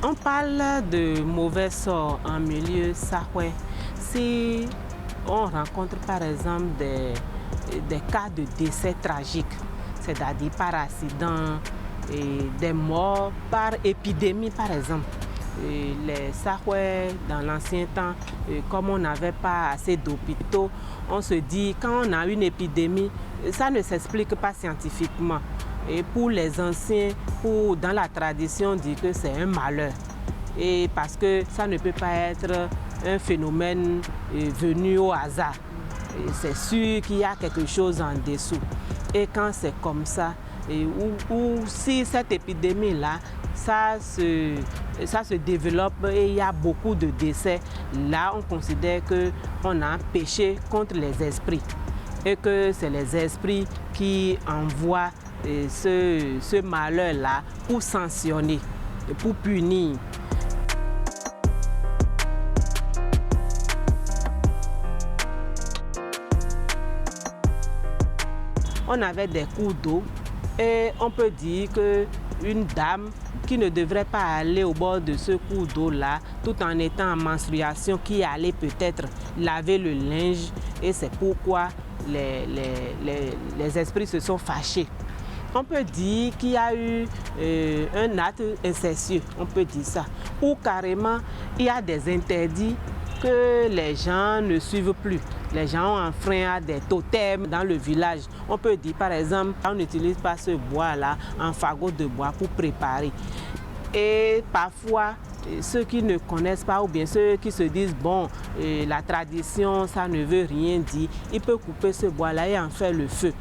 On parle de mauvais sort en milieu sahouais. Si on rencontre par exemple des cas de décès tragiques, c'est-à-dire par accident, et des morts par épidémie par exemple. Et les Sahouais, dans l'ancien temps, comme on n'avait pas assez d'hôpitaux, on se dit quand on a une épidémie, ça ne s'explique pas scientifiquement. Et pour les anciens, dans la tradition, on dit que c'est un malheur. Et parce que ça ne peut pas être un phénomène venu au hasard. C'est sûr qu'il y a quelque chose en dessous. Et quand c'est comme ça, ou si cette épidémie-là, ça se développe et il y a beaucoup de décès, là on considère qu'on a péché contre les esprits et que c'est les esprits qui envoient ce malheur-là pour sanctionner, pour punir. On avait des cours d'eau et on peut dire qu'une dame qui ne devrait pas aller au bord de ce cours d'eau-là, tout en étant en menstruation, qui allait peut-être laver le linge, et c'est pourquoi les esprits se sont fâchés. On peut dire qu'il y a eu un acte incestueux, on peut dire ça, ou carrément il y a des interdits que les gens ne suivent plus. Les gens ont enfreint des totems dans le village. On peut dire par exemple, on n'utilise pas ce bois-là en fagot de bois pour préparer. Et parfois, ceux qui ne connaissent pas ou bien ceux qui se disent bon, la tradition, ça ne veut rien dire, ils peuvent couper ce bois-là et en faire le feu.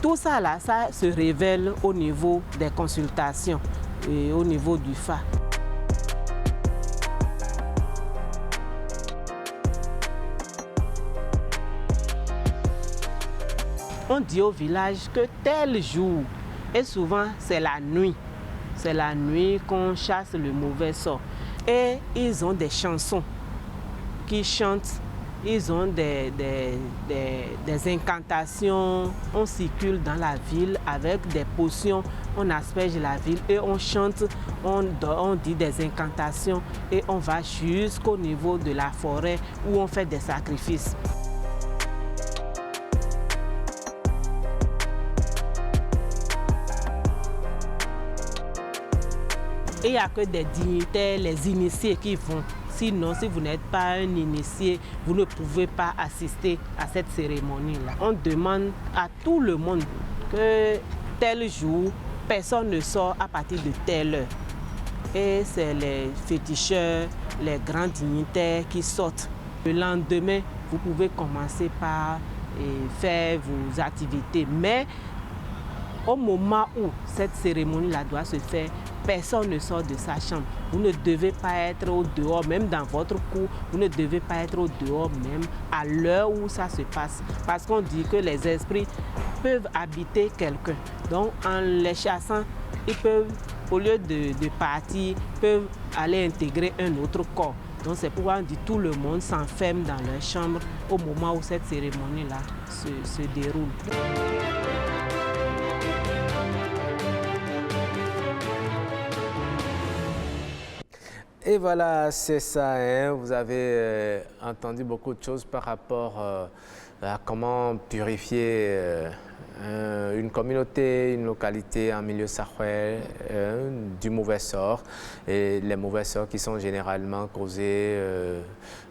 Tout ça là, ça se révèle au niveau des consultations et au niveau du Fa. On dit au village que tel jour, et souvent c'est la nuit qu'on chasse le mauvais sort. Et ils ont des chansons qui chantent, ils ont des incantations. On circule dans la ville avec des potions, on asperge la ville et on chante, on dit des incantations et on va jusqu'au niveau de la forêt où on fait des sacrifices. Il n'y a que des dignitaires, les initiés qui vont. Sinon, si vous n'êtes pas un initié, vous ne pouvez pas assister à cette cérémonie-là. On demande à tout le monde que tel jour, personne ne sort à partir de telle heure. Et c'est les féticheurs, les grands dignitaires qui sortent. Le lendemain, vous pouvez commencer par faire vos activités. Mais au moment où cette cérémonie-là doit se faire, personne ne sort de sa chambre. Vous ne devez pas être au dehors, même dans votre cour, vous ne devez pas être au dehors même à l'heure où ça se passe. Parce qu'on dit que les esprits peuvent habiter quelqu'un. Donc en les chassant, ils peuvent, au lieu de partir, peuvent aller intégrer un autre corps. Donc c'est pourquoi on dit tout le monde s'enferme dans leur chambre au moment où cette cérémonie-là se déroule. Et voilà, c'est ça, hein. Vous avez entendu beaucoup de choses par rapport à comment purifier une communauté, une localité en milieu sahouais du mauvais sort. Et les mauvais sorts qui sont généralement causés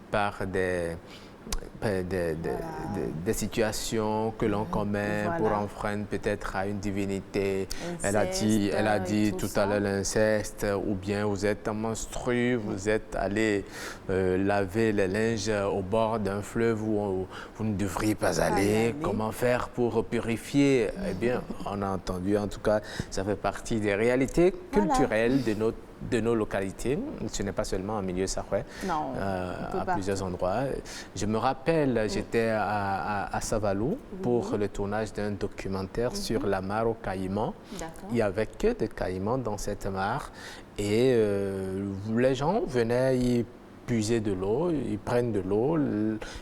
par des situations que l'on commet pour enfreindre peut-être à une divinité. Inceste, elle a dit tout à l'heure l'inceste, ou bien vous êtes menstrué, vous êtes allé laver les linges au bord d'un fleuve où vous ne devriez pas aller. Comment faire pour purifier? Eh bien, on a entendu, en tout cas, ça fait partie des réalités culturelles de nos localités. Ce n'est pas seulement en milieu sahouais, à plusieurs endroits. Je me rappelle, j'étais à Savalou pour le tournage d'un documentaire sur la mare aux caïmans. Il n'y avait que des caïmans dans cette mare et les gens venaient y puiser de l'eau, ils prennent de l'eau,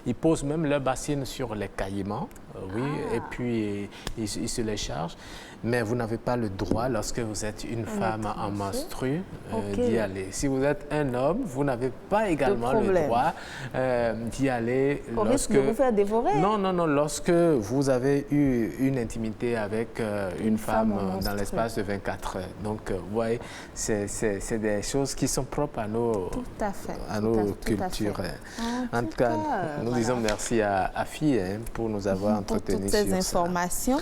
ils posent même leur bassine sur les caïmans oui, et puis il se les charge. Mais vous n'avez pas le droit, lorsque vous êtes une femme en menstrue, d'y aller. Si vous êtes un homme, vous n'avez pas également le droit d'y aller. Au risque de vous faire dévorer. Non, non, non. Lorsque vous avez eu une intimité avec une femme dans l'espace de 24 heures. Donc, vous voyez, c'est des choses qui sont propres à nos, cultures. En tout cas, nous disons merci à Afi pour nous avoir entretenu sur ces informations.